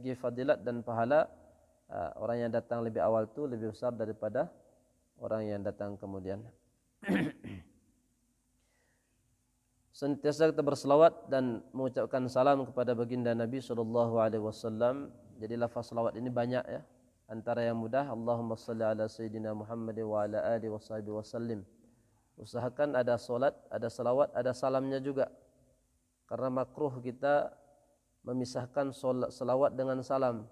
segi fadilat dan pahala, orang yang datang lebih awal itu lebih besar daripada orang yang datang kemudian. Senantiasa kita berselawat dan mengucapkan salam kepada baginda Nabi sallallahu alaihi wasallam. Jadi lafaz selawat ini banyak ya. Antara yang mudah, Allahumma salli ala sayyidina Muhammad wa ala alihi washabihi wasallim. Usahakan ada solat, ada selawat, ada salamnya juga. Karena makruh kita memisahkan selawat dengan salam.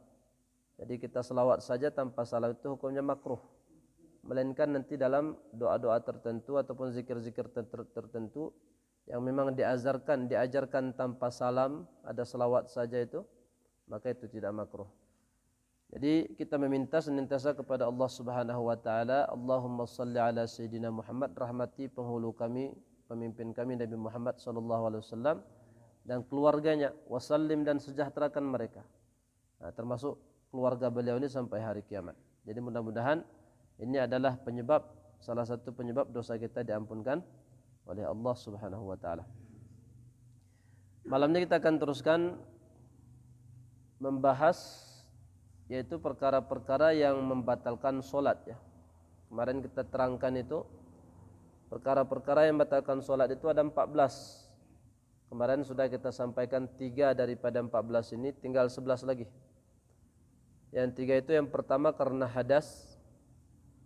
Jadi kita selawat saja tanpa salam itu hukumnya makruh. Melainkan nanti dalam doa-doa tertentu ataupun zikir-zikir tertentu yang memang diajarkan tanpa salam, ada selawat saja itu, maka itu tidak makruh. Jadi kita meminta senantiasa kepada Allah Subhanahu wa taala, Allahumma shalli ala sayyidina Muhammad, rahmati penghulu kami, pemimpin kami Nabi Muhammad sallallahu alaihi wasallam dan keluarganya, wasallim dan sejahterakan mereka. Nah, termasuk keluarga beliau ini sampai hari kiamat. Jadi mudah-mudahan ini adalah salah satu penyebab dosa kita diampunkan oleh Allah Subhanahu wa taala. Malam ini kita akan teruskan membahas yaitu perkara-perkara yang membatalkan solat ya. Kemarin kita terangkan itu perkara-perkara yang membatalkan solat itu ada 14. Kemarin sudah kita sampaikan 3 daripada 14 ini, tinggal 11 lagi. Yang 3 itu yang pertama karena hadas,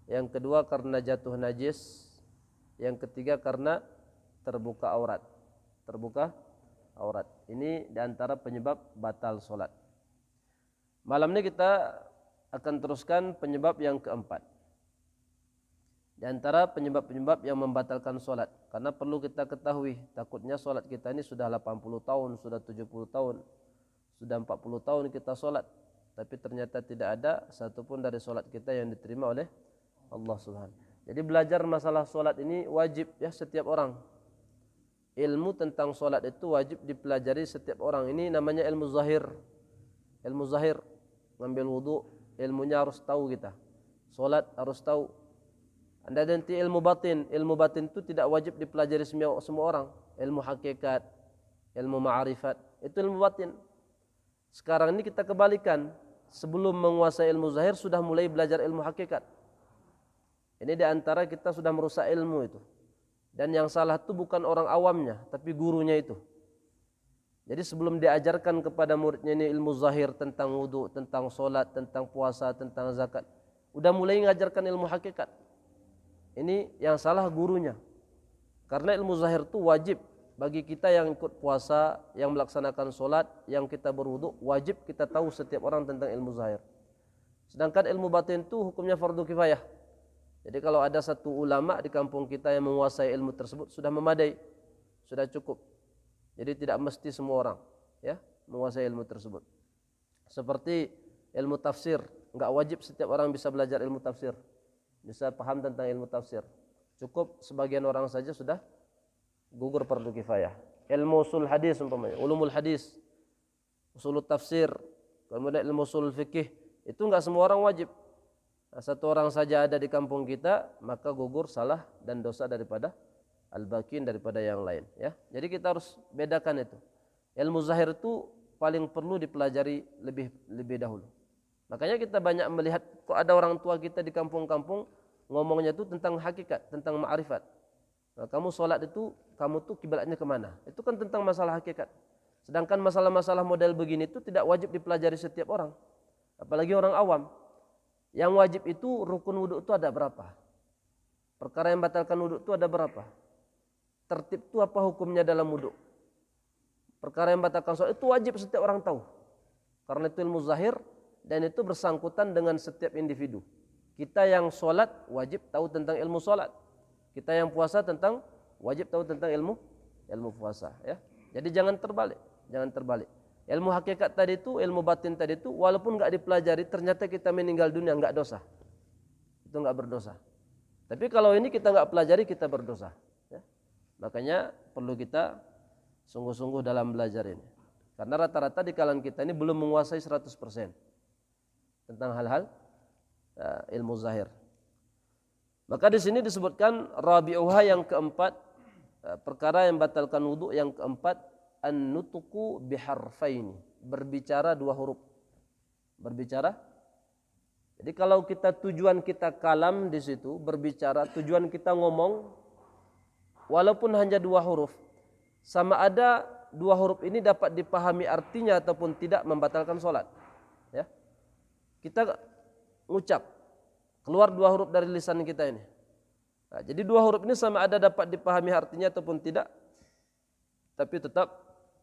yang kedua karena jatuh najis, yang ketiga karena terbuka aurat. Terbuka aurat. Ini diantara penyebab batal solat. Malam ini kita akan teruskan penyebab yang keempat. Di antara penyebab-penyebab yang membatalkan solat. Karena perlu kita ketahui, takutnya solat kita ini sudah 80 tahun, sudah 70 tahun, sudah 40 tahun kita solat. Tapi ternyata tidak ada satupun dari solat kita yang diterima oleh Allah Subhanahu. Jadi belajar masalah solat ini wajib ya setiap orang. Ilmu tentang solat itu wajib dipelajari setiap orang. Ini namanya ilmu zahir. Ilmu zahir, ngambil wudu, ilmunya harus tahu kita. Solat harus tahu. Anda nanti ilmu batin itu tidak wajib dipelajari semua orang. Ilmu hakikat, ilmu ma'rifat, itu ilmu batin. Sekarang ini kita kebalikan. Sebelum menguasai ilmu zahir sudah mulai belajar ilmu hakikat. Ini diantara kita sudah merusak ilmu itu. Dan yang salah itu bukan orang awamnya, tapi gurunya itu. Jadi sebelum diajarkan kepada muridnya ini ilmu zahir tentang wudu, tentang solat, tentang puasa, tentang zakat, udah mulai mengajarkan ilmu hakikat. Ini yang salah gurunya. Karena ilmu zahir itu wajib bagi kita yang ikut puasa, yang melaksanakan solat, yang kita berwudu, wajib kita tahu setiap orang tentang ilmu zahir. Sedangkan ilmu batin itu hukumnya fardu kifayah. Jadi kalau ada satu ulama di kampung kita yang menguasai ilmu tersebut sudah memadai, sudah cukup. Jadi tidak mesti semua orang ya menguasai ilmu tersebut. Seperti ilmu tafsir, enggak wajib setiap orang bisa belajar ilmu tafsir, bisa paham tentang ilmu tafsir. Cukup sebagian orang saja sudah gugur fardu kifayah. Ilmu usul hadis umpamanya, ulumul hadis, usul tafsir, kemudian ilmu usul fikih, itu enggak semua orang wajib. Nah, satu orang saja ada di kampung kita, maka gugur salah dan dosa daripada al-bakin, daripada yang lain ya. Jadi kita harus bedakan itu. Ilmu zahir itu paling perlu dipelajari lebih dahulu. Makanya kita banyak melihat kok ada orang tua kita di kampung-kampung ngomongnya itu tentang hakikat, tentang ma'rifat. Nah, kamu sholat itu, kamu tuh kiblatnya kemana? Itu kan tentang masalah hakikat. Sedangkan masalah-masalah model begini itu tidak wajib dipelajari setiap orang, apalagi orang awam. Yang wajib itu rukun wudu itu ada berapa? Perkara yang batalkan wudu itu ada berapa? Tertib itu apa hukumnya dalam wudu? Perkara yang batalkan sholat itu wajib setiap orang tahu. Karena itu ilmu zahir dan itu bersangkutan dengan setiap individu. Kita yang sholat wajib tahu tentang ilmu sholat. Kita yang puasa wajib tahu tentang ilmu puasa ya. Jadi jangan terbalik. Ilmu hakikat tadi itu, ilmu batin tadi itu, walaupun enggak dipelajari, ternyata kita meninggal dunia enggak dosa. Itu enggak berdosa. Tapi kalau ini kita enggak pelajari, kita berdosa. Ya. Makanya perlu kita sungguh-sungguh dalam belajar ini. Karena rata-rata di kalangan kita ini belum menguasai 100% tentang hal-hal ilmu zahir. Maka di sini disebutkan rabi'uha yang keempat, perkara yang batalkan wudu yang keempat, an-nutqu biharfaini, berbicara 2 huruf. berbicara. Jadi kalau kita tujuan kita kalam di situ berbicara, tujuan kita ngomong, walaupun hanya 2 huruf, sama ada 2 huruf ini dapat dipahami artinya ataupun tidak membatalkan sholat. Ya, kita ngucap keluar 2 huruf dari lisan kita ini. Nah, jadi 2 huruf ini sama ada dapat dipahami artinya ataupun tidak, tapi tetap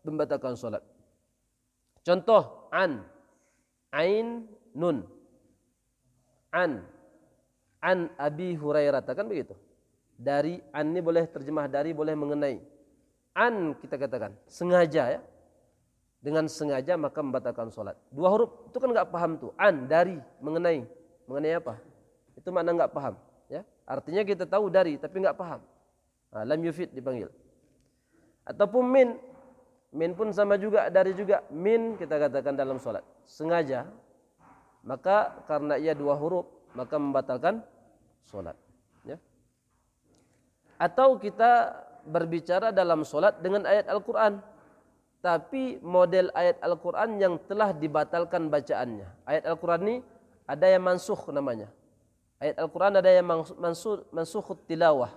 membatalkan sholat. Contoh an, ain, nun. An Abi Hurairah, kan begitu. Dari, an ini boleh terjemah dari, boleh mengenai. An kita katakan sengaja ya. Dengan sengaja maka membatalkan sholat. 2 huruf itu kan nggak paham tuh. An, dari, mengenai. Mengenai apa? Itu makna nggak paham. Ya, artinya kita tahu dari, tapi nggak paham. Nah, lam yufid dipanggil. Ataupun min pun sama juga, dari juga. Min kita katakan dalam sholat. Sengaja. Maka karena ia 2 huruf, maka membatalkan sholat. Ya. Atau kita berbicara dalam sholat dengan ayat Al-Quran, tapi model ayat Al-Quran yang telah dibatalkan bacaannya. Ayat Al-Quran ini ada yang mansukh namanya. Ayat Al-Quran ada yang mansukhut tilawah.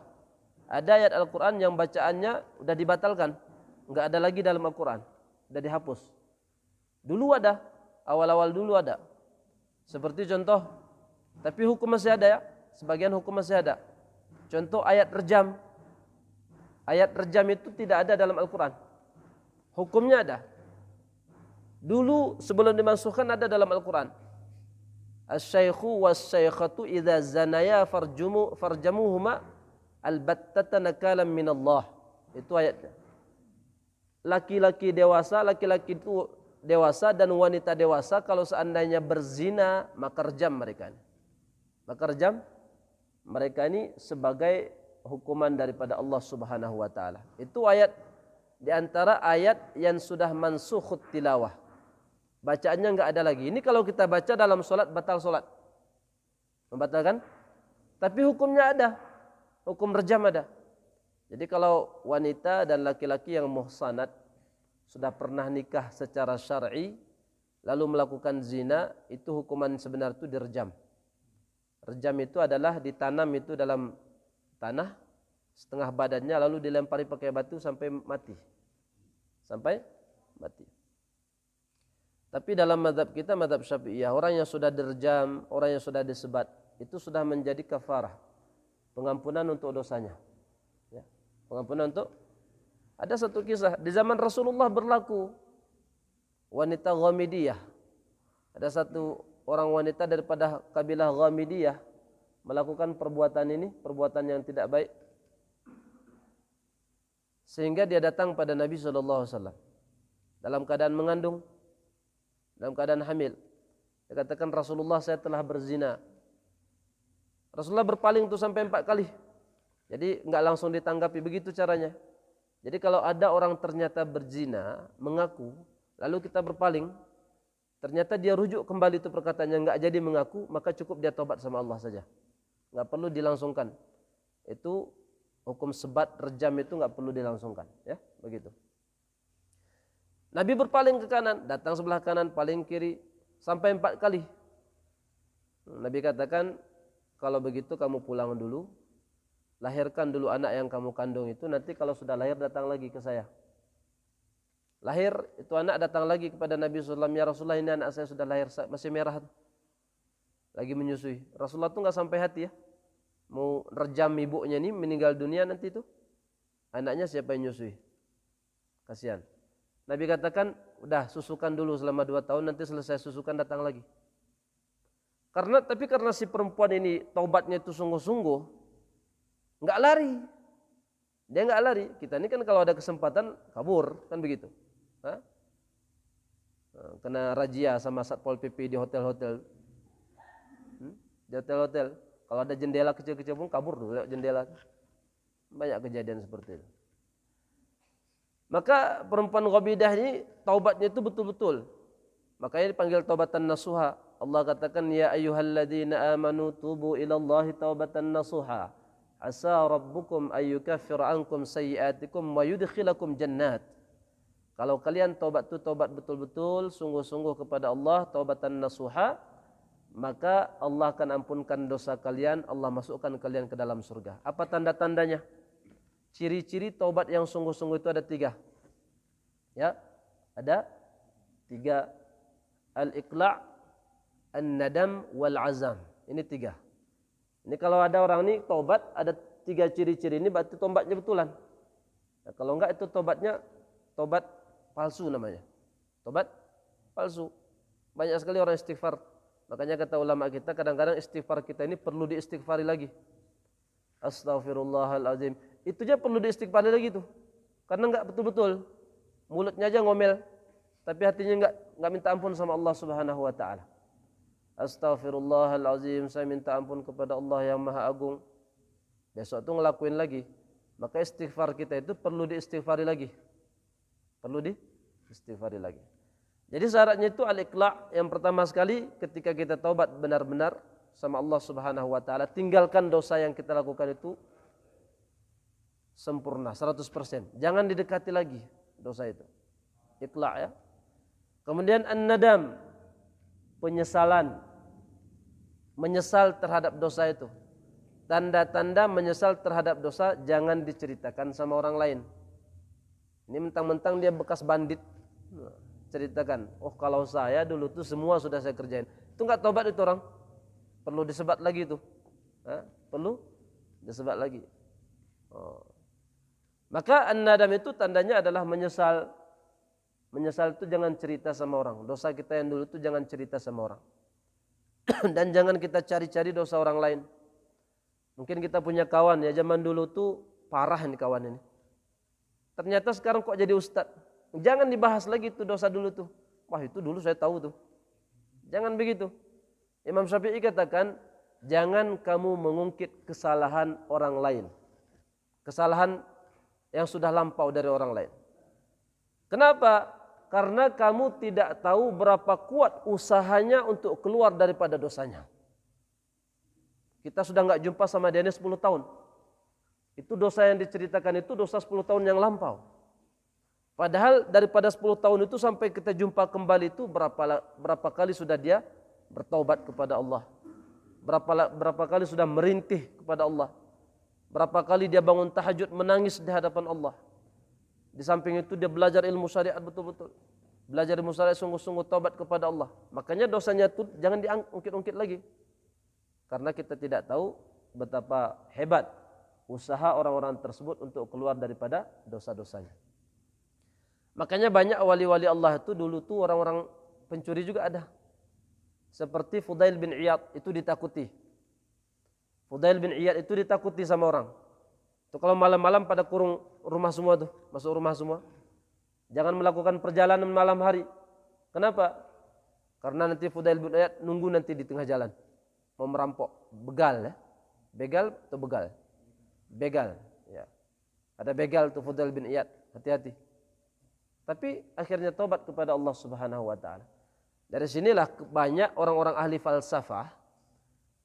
Ada ayat Al-Quran yang bacaannya sudah dibatalkan, enggak ada lagi dalam Al-Quran, sudah dihapus. Dulu ada, awal-awal dulu ada. Seperti contoh, tapi hukum masih ada ya, sebagian hukum masih ada. Contoh ayat rejam. Ayat rejam itu tidak ada dalam Al-Quran. Hukumnya ada. Dulu sebelum dimasukkan ada dalam Al-Quran. Asy-syaikhu was-syaikhatu idza zanaya farjamuhuma albattata nakalam minallah. Itu ayatnya. Laki-laki itu dewasa dan wanita dewasa kalau seandainya berzina maka rejam mereka. Maka rejam mereka ini sebagai hukuman daripada Allah Subhanahu wa taala. Itu ayat di antara ayat yang sudah mansukhut tilawah. Bacaannya enggak ada lagi. Ini kalau kita baca dalam solat batal solat. Membatalkan? Tapi hukumnya ada. Hukum rejam ada. Jadi kalau wanita dan laki-laki yang muhsanat sudah pernah nikah secara syar'i lalu melakukan zina, itu hukuman sebenar itu direjam. Rejam itu adalah ditanam itu dalam tanah setengah badannya lalu dilempari pakai batu sampai mati. Sampai mati. Tapi dalam mazhab kita, mazhab Syafi'iyah, orang yang sudah direjam, orang yang sudah disebat, itu sudah menjadi kafarah, pengampunan untuk dosanya. Ya, pengampunan untuk. Ada satu kisah di zaman Rasulullah berlaku, wanita Ghamidiyah. Ada satu orang wanita daripada kabilah Ghamidiyah melakukan perbuatan ini, perbuatan yang tidak baik, sehingga dia datang pada Nabi SAW dalam keadaan mengandung, dalam keadaan hamil. Dia katakan, Rasulullah, saya telah berzina. Rasulullah berpaling itu sampai 4 kali. Jadi enggak langsung ditanggapi, begitu caranya. Jadi kalau ada orang ternyata berzina, mengaku, lalu kita berpaling, ternyata dia rujuk kembali itu perkataannya, enggak jadi mengaku, maka cukup dia tobat sama Allah saja. Enggak perlu dilangsungkan. Itu hukum sebat rejam itu enggak perlu dilangsungkan, ya, begitu. Nabi berpaling ke kanan, datang sebelah kanan, paling kiri, sampai 4 kali. Nabi katakan, kalau begitu kamu pulang dulu, lahirkan dulu anak yang kamu kandung itu, nanti kalau sudah lahir datang lagi ke saya. Lahir itu anak datang lagi kepada Nabi SAW, ya Rasulullah, ini anak saya sudah lahir, masih merah, lagi menyusui. Rasulullah itu enggak sampai hati ya, mau rejam ibunya ini, meninggal dunia nanti itu, anaknya siapa yang nyusui? Kasihan. Nabi katakan, udah susukan dulu selama 2 tahun, nanti selesai susukan datang lagi. Karena si perempuan ini taubatnya itu sungguh-sungguh, enggak lari. Dia enggak lari. Kita ini kan kalau ada kesempatan kabur, kan begitu. Hah? Kena razia sama Satpol PP di hotel-hotel. Di hotel-hotel. Kalau ada jendela kecil-kecil pun kabur dulu lewat jendela. Banyak kejadian seperti itu. Maka perempuan Ghabidah ini taubatnya itu betul-betul. Makanya dipanggil taubatan nasuha. Allah katakan, ya ayyuhalladzina amanu tubu ilallahi taubatan nasuha. Asa rabbukum ayyukaffir ankum sayyiatikum wa yudkhilakum jannat. Kalau kalian taubat itu taubat betul-betul, sungguh-sungguh kepada Allah, taubatan nasuha, maka Allah akan ampunkan dosa kalian, Allah masukkan kalian ke dalam surga. Apa tanda-tandanya? Ciri-ciri taubat yang sungguh-sungguh itu ada 3. Ya, ada 3. Al-iqla', an-nadam, wal-azam. Ini 3. Ini kalau ada orang ini taubat, ada 3 ciri-ciri ini berarti taubatnya betulan. Nah, kalau enggak itu taubatnya taubat palsu namanya. Taubat palsu. Banyak sekali orang istighfar. Makanya kata ulama kita, kadang-kadang istighfar kita ini perlu diistighfari lagi. Astaghfirullahalazim. Itu aja perlu diistighfari lagi tuh. Karena enggak betul-betul. Mulutnya aja ngomel, tapi hatinya enggak minta ampun sama Allah Subhanahu wa taala. Astaghfirullahalazim, saya minta ampun kepada Allah yang Maha Agung. Besok tuh ngelakuin lagi. Maka istighfar kita itu perlu diistighfari lagi. Perlu diistighfari lagi. Jadi syaratnya itu al-iqla'. Yang pertama sekali ketika kita taubat benar-benar sama Allah Subhanahu wa taala, tinggalkan dosa yang kita lakukan itu sempurna 100%. Jangan didekati lagi dosa itu. Iqla' ya. Kemudian an-nadam, penyesalan. Menyesal terhadap dosa itu. Tanda-tanda menyesal terhadap dosa jangan diceritakan sama orang lain. Ini mentang-mentang dia bekas bandit, ceritakan, oh kalau saya dulu tuh semua sudah saya kerjain. Itu enggak tobat itu orang. Perlu disebat lagi itu. Perlu disebat lagi. Oh. Maka an-nadam itu tandanya adalah menyesal. Menyesal itu jangan cerita sama orang. Dosa kita yang dulu itu jangan cerita sama orang. Dan jangan kita cari-cari dosa orang lain. Mungkin kita punya kawan ya, zaman dulu tuh parah nih kawan ini. Ternyata sekarang kok jadi ustad. Jangan dibahas lagi tuh dosa dulu tuh. Wah itu dulu saya tahu tuh. Jangan begitu. Imam Syafi'i katakan, jangan kamu mengungkit kesalahan orang lain. Kesalahan yang sudah lampau dari orang lain. Kenapa? Karena kamu tidak tahu berapa kuat usahanya untuk keluar daripada dosanya. Kita sudah enggak jumpa sama dia 10 tahun. Itu dosa yang diceritakan itu dosa 10 tahun yang lampau. Padahal daripada 10 tahun itu sampai kita jumpa kembali itu berapa kali sudah dia bertaubat kepada Allah. Berapa kali sudah merintih kepada Allah. Berapa kali dia bangun tahajud menangis di hadapan Allah. Di samping itu dia belajar ilmu syariat betul-betul. Belajar ilmu syariat sungguh-sungguh taubat kepada Allah. Makanya dosanya itu jangan diungkit-ungkit lagi. Karena kita tidak tahu betapa hebat usaha orang-orang tersebut untuk keluar daripada dosa-dosanya. Makanya banyak wali-wali Allah itu dulu tuh orang-orang pencuri juga ada. Seperti Fudail bin Iyad itu ditakuti. Fudail bin Iyad itu ditakuti sama orang. Itu kalau malam-malam pada kurung rumah semua tuh, masuk rumah semua. Jangan melakukan perjalanan malam hari. Kenapa? Karena nanti Fudail bin Iyad nunggu nanti di tengah jalan. Mau merampok, begal ya. Begal atau begal? Begal, ya. Ada begal tuh Fudail bin Iyad, hati-hati. Tapi akhirnya taubat kepada Allah Subhanahu wa taala. Dari sinilah banyak orang-orang ahli falsafah,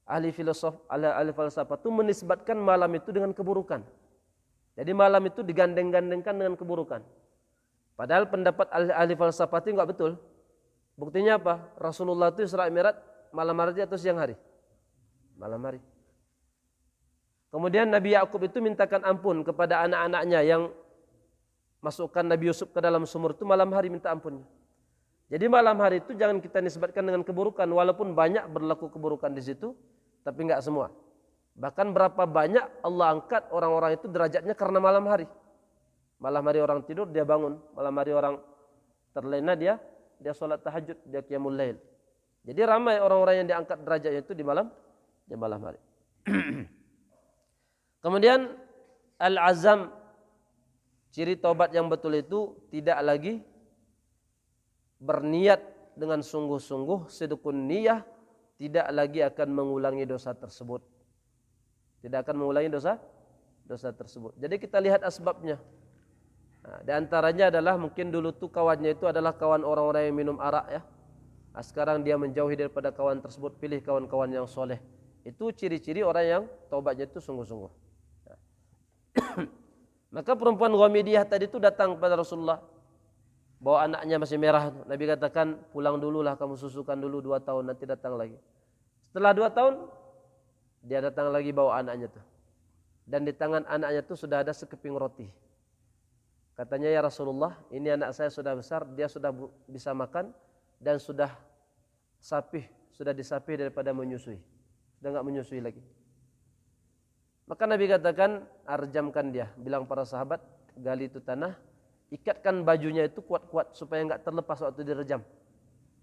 ahli falsafah itu menisbatkan malam itu dengan keburukan. Jadi malam itu digandeng-gandengkan dengan keburukan. Padahal pendapat ahli falsafah itu enggak betul. Buktinya apa? Rasulullah itu Isra Mi'raj malam hari atau siang hari? Malam hari. Kemudian Nabi Yakub itu mintakan ampun kepada anak-anaknya yang masukkan Nabi Yusuf ke dalam sumur itu malam hari minta ampunnya. Jadi malam hari itu jangan kita nisbatkan dengan keburukan, walaupun banyak berlaku keburukan di situ, tapi enggak semua. Bahkan berapa banyak Allah angkat orang-orang itu derajatnya karena malam hari. Malam hari orang tidur dia bangun, malam hari orang terlena dia salat tahajud, dia qiyamul lail. Jadi ramai orang-orang yang diangkat derajatnya itu di malam hari. Kemudian al-azam, ciri taubat yang betul itu tidak lagi berniat dengan sungguh-sungguh, sidqun niyah, tidak lagi akan mengulangi dosa tersebut. Tidak akan mengulangi dosa tersebut. Jadi kita lihat asbabnya. Nah, di antaranya adalah mungkin dulu tuh kawannya itu adalah kawan orang-orang yang minum arak ya. Nah, sekarang dia menjauhi daripada kawan tersebut, pilih kawan-kawan yang soleh. Itu ciri-ciri orang yang taubatnya itu sungguh-sungguh. Maka perempuan Ghamidiyah tadi itu datang kepada Rasulullah. bawa anaknya masih merah. Nabi katakan, pulang dululah, kamu susukan dulu 2 tahun, nanti datang lagi. Setelah 2 tahun, dia datang lagi bawa anaknya tuh. Dan di tangan anaknya tuh sudah ada sekeping roti. Katanya, ya Rasulullah, ini anak saya sudah besar, dia sudah bisa makan dan sudah disapih daripada menyusui. Sudah enggak menyusui lagi. Maka Nabi katakan, arjamkan dia. Bilang para sahabat, gali itu tanah, ikatkan bajunya itu kuat-kuat supaya enggak terlepas waktu direjam.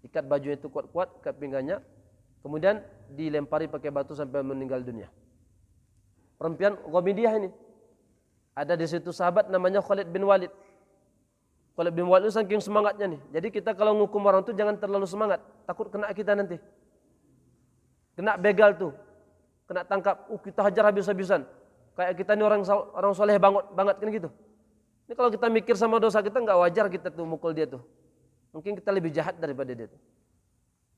Ikat bajunya itu kuat-kuat, ikat pinggangnya, kemudian dilempari pakai batu sampai meninggal dunia. Perempuan Ghamidiyah ini. Ada di situ sahabat namanya Khalid bin Walid. Khalid bin Walid itu saking semangatnya nih. Jadi kita kalau ngukum orang itu jangan terlalu semangat, takut kena kita nanti. Kena begal tuh, kena tangkap, kita hajar habis-habisan. Kayak kita ini orang soleh banget kan gitu. Ini kalau kita mikir sama dosa kita nggak wajar kita tuh mukul dia tuh. Mungkin kita lebih jahat daripada dia tuh.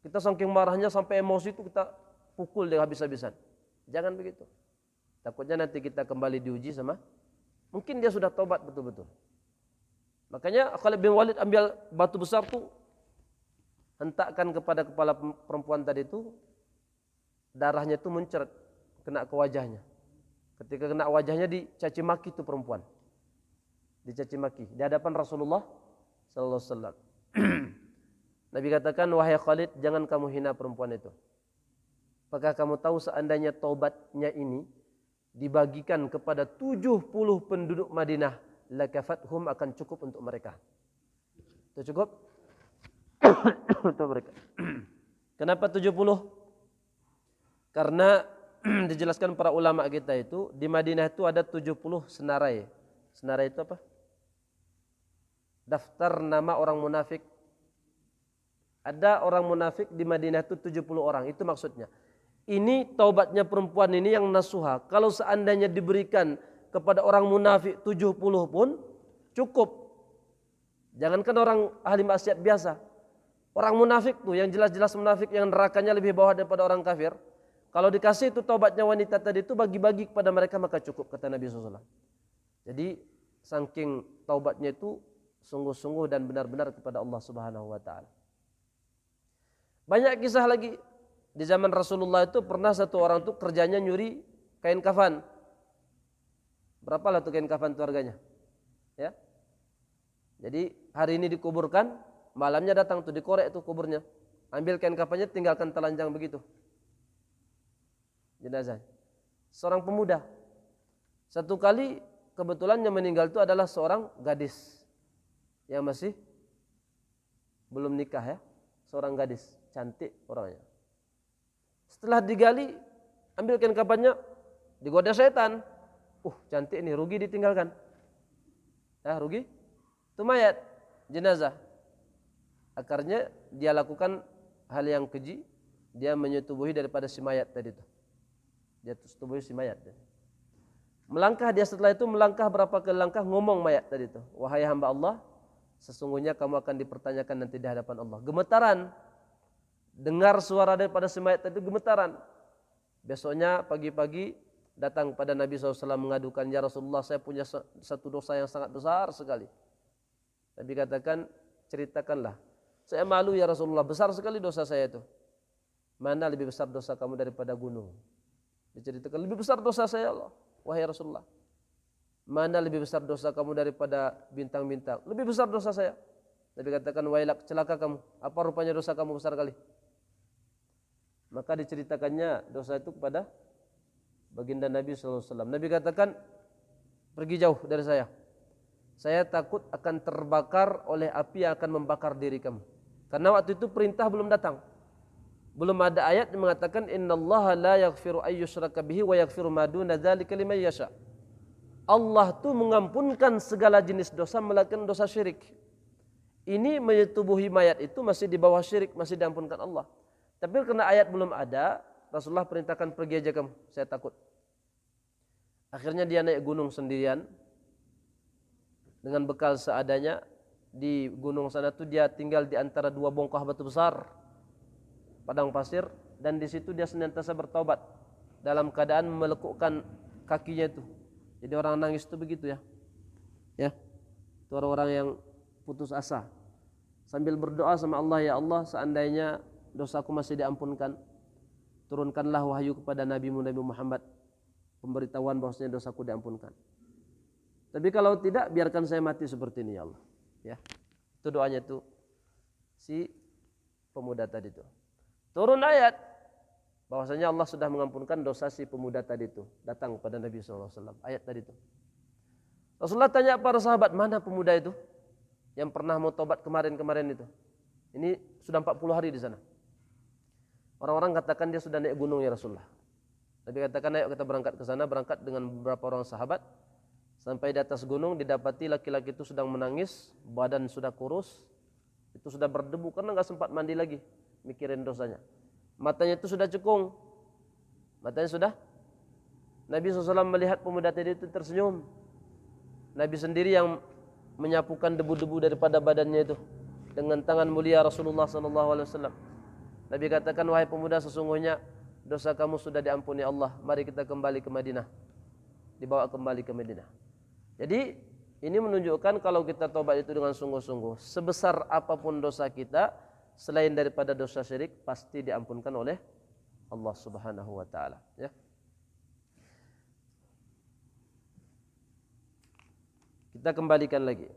Kita saking marahnya sampai emosi itu kita pukul dia habis-habisan. Jangan begitu. Takutnya nanti kita kembali diuji sama, mungkin dia sudah tobat betul-betul. Makanya Khalid bin Walid ambil batu besar tuh, hentakkan kepada kepala perempuan tadi itu, darahnya itu menceret, kena ke wajahnya. Ketika kena wajahnya dicaci maki tuh perempuan. Dicaci maki di hadapan Rasulullah sallallahu alaihi wasallam. Nabi katakan, wahai Khalid, jangan kamu hina perempuan itu. Apakah kamu tahu seandainya taubatnya ini dibagikan kepada 70 penduduk Madinah, lakafathum, akan cukup untuk mereka. Itu cukup untuk mereka. Kenapa 70? Karena dijelaskan para ulama kita itu, di Madinah itu ada 70 senarai. Senarai itu apa? Daftar nama orang munafik. Ada orang munafik di Madinah itu 70 orang, itu maksudnya. Ini taubatnya perempuan ini yang nasuha. Kalau seandainya diberikan kepada orang munafik 70 pun cukup. Jangankan orang ahli maksiat biasa. Orang munafik tuh yang jelas-jelas munafik, yang nerakanya lebih bawah daripada orang kafir. Kalau dikasih itu taubatnya wanita tadi itu bagi-bagi kepada mereka maka cukup, kata Nabi SAW. Jadi saking taubatnya itu sungguh-sungguh dan benar-benar kepada Allah Subhanahu wa taala. Banyak kisah lagi. Di zaman Rasulullah itu pernah satu orang tuh kerjanya nyuri kain kafan. Berapalah tuh kain kafan tuh harganya? Ya. Jadi hari ini dikuburkan, malamnya datang tuh dikorek tuh kuburnya. Ambil kain kafannya, tinggalkan telanjang begitu. Jenazah. Seorang pemuda. Satu kali kebetulan yang meninggal itu adalah seorang gadis yang masih belum nikah ya. Seorang gadis, cantik orangnya. Setelah digali, ambil kain kafannya, digoda setan. Cantik nih, rugi ditinggalkan. Rugi. Itu mayat, jenazah. Akarnya dia lakukan hal yang keji, dia menyetubuhi daripada si mayat tadi itu. Dia setubuhi si mayat. Melangkah dia setelah itu, melangkah berapa kali langkah, ngomong mayat tadi itu. Wahai hamba Allah, sesungguhnya kamu akan dipertanyakan nanti di hadapan Allah. Gemetaran. Dengar suara daripada si mayat tadi, gemetaran. Besoknya pagi-pagi datang pada Nabi SAW mengadukan, ya Rasulullah, saya punya satu dosa yang sangat besar sekali. Nabi katakan, ceritakanlah. Saya malu ya Rasulullah, besar sekali dosa saya itu. Mana lebih besar dosa kamu daripada gunung? Diceritakan, lebih besar dosa saya Allah, wahai Rasulullah. Mana lebih besar dosa kamu daripada bintang-bintang? Lebih besar dosa saya. Nabi katakan, wailak, celaka kamu. Apa rupanya dosa kamu besar kali? Maka diceritakannya dosa itu kepada baginda Nabi SAW. Nabi katakan, pergi jauh dari saya. Saya takut akan terbakar oleh api yang akan membakar diri kamu. Karena waktu itu perintah belum datang. Belum ada ayat yang mengatakan, innallaha la yaghfiru ayyushraka bihi wa yaghfiru ma duna dzalika liman yasha. Allah tuh mengampunkan segala jenis dosa melainkan dosa syirik. Ini menyetubuhi mayat itu masih di bawah syirik, masih diampunkan Allah. Tapi karena ayat belum ada, Rasulullah perintahkan, pergi aja kamu, saya takut. Akhirnya dia naik gunung sendirian dengan bekal seadanya. Di gunung sana tuh dia tinggal di antara dua bongkah batu besar, padang pasir, dan di situ dia senantiasa bertaubat dalam keadaan melekukkan kakinya itu. Jadi orang nangis itu begitu ya. Ya. Itu orang-orang yang putus asa. sambil berdoa sama Allah, ya Allah, seandainya dosaku masih diampunkan, turunkanlah wahyu kepada Nabi Muhammad, pemberitahuan bahwasanya dosaku diampunkan. Tapi kalau tidak, biarkan saya mati seperti ini, ya Allah. Ya. Itu doanya tuh si pemuda tadi itu. Turun ayat bahwasanya Allah sudah mengampunkan dosa si pemuda tadi itu. Datang kepada Nabi SAW. Ayat tadi itu. Rasulullah tanya para sahabat, mana pemuda itu yang pernah mau tobat kemarin-kemarin itu? Ini sudah 40 hari di sana. Orang-orang katakan dia sudah naik gunung, ya Rasulullah. Nabi katakan, ayo kita berangkat ke sana. Berangkat dengan beberapa orang sahabat. Sampai di atas gunung, didapati laki-laki itu sedang menangis, badan sudah kurus, itu sudah berdebu karena nggak sempat mandi lagi, mikirin dosanya. Matanya itu sudah cekung, matanya sudah. Nabi SAW melihat pemuda tadi itu tersenyum. Nabi sendiri yang menyapukan debu-debu daripada badannya itu dengan tangan mulia Rasulullah SAW. Nabi katakan, wahai pemuda, sesungguhnya dosa kamu sudah diampuni Allah. Mari kita kembali ke Madinah. Dibawa kembali ke Madinah. Jadi ini menunjukkan kalau kita tobat itu dengan sungguh-sungguh, sebesar apapun dosa kita selain daripada dosa syirik pasti diampunkan oleh Allah Subhanahu wa taala, ya. Kita kembalikan lagi.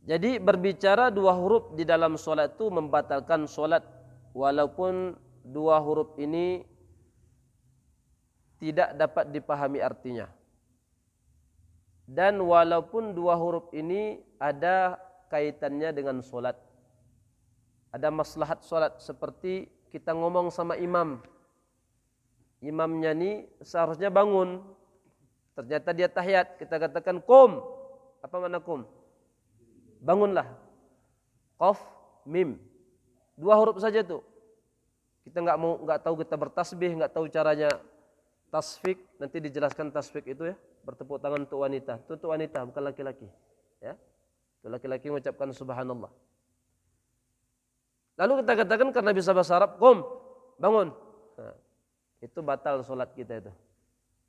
Jadi berbicara dua huruf di dalam solat itu membatalkan solat, walaupun dua huruf ini tidak dapat dipahami artinya. Dan walaupun dua huruf ini ada kaitannya dengan solat, ada maslahat solat, seperti kita ngomong sama imam, imamnya ini seharusnya bangun, ternyata dia tahiyat, kita katakan kum. Apa makna kum? Bangunlah. Qaf, mim, dua huruf saja tuh. Kita nggak tahu kita bertasbih, nggak tahu caranya tasfik. Nanti dijelaskan tasfik itu, ya. Bertepuk tangan untuk wanita. Itu untuk wanita, bukan laki-laki. Ya. Itu laki-laki mengucapkan subhanallah. Lalu kita katakan karena bisa bahasa Arab, qum, bangun. Nah, itu batal solat kita itu.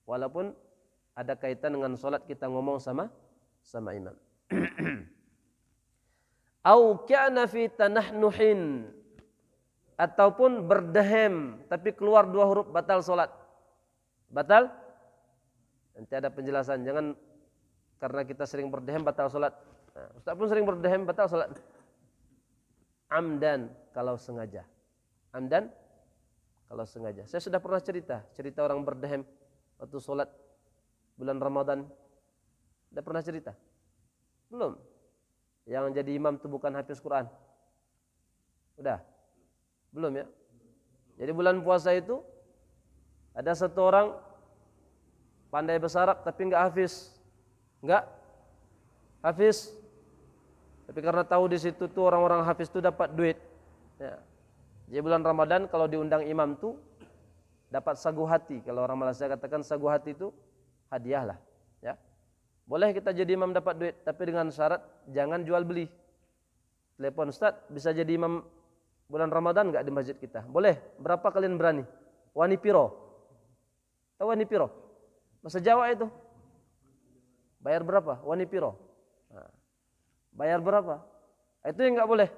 Walaupun ada kaitan dengan solat kita ngomong sama imam. Au kana fi tanahnuhin, ataupun berdehem tapi keluar dua huruf, batal solat. Batal? Nanti ada penjelasan. Jangan karena kita sering berdehem batal solat. Nah, Ustaz pun sering berdehem batal solat. Amdan, kalau sengaja. Amdan, kalau sengaja. Saya sudah pernah cerita orang berdehem waktu solat bulan Ramadan. Sudah pernah cerita? Belum? Yang jadi imam itu bukan hafiz Quran. Udah? Belum, ya? Jadi bulan puasa itu ada satu orang pandai bahasa Arab tapi enggak hafiz. Enggak hafiz. Tapi karena tahu di situ tuh orang-orang hafiz itu dapat duit. Ya. Jadi bulan Ramadan kalau diundang imam tuh dapat sagu hati. Kalau orang Malaysia katakan sagu hati itu hadiah lah, ya. Boleh kita jadi imam dapat duit, tapi dengan syarat jangan jual beli. Telepon, Ustaz, bisa jadi imam bulan Ramadan enggak di masjid kita? Boleh. Berapa kalian berani? Wani piro? Tahu wani piro? Bahasa Jawa itu. Bayar berapa? Wani piro? Nah, bayar berapa? Itu yang enggak boleh.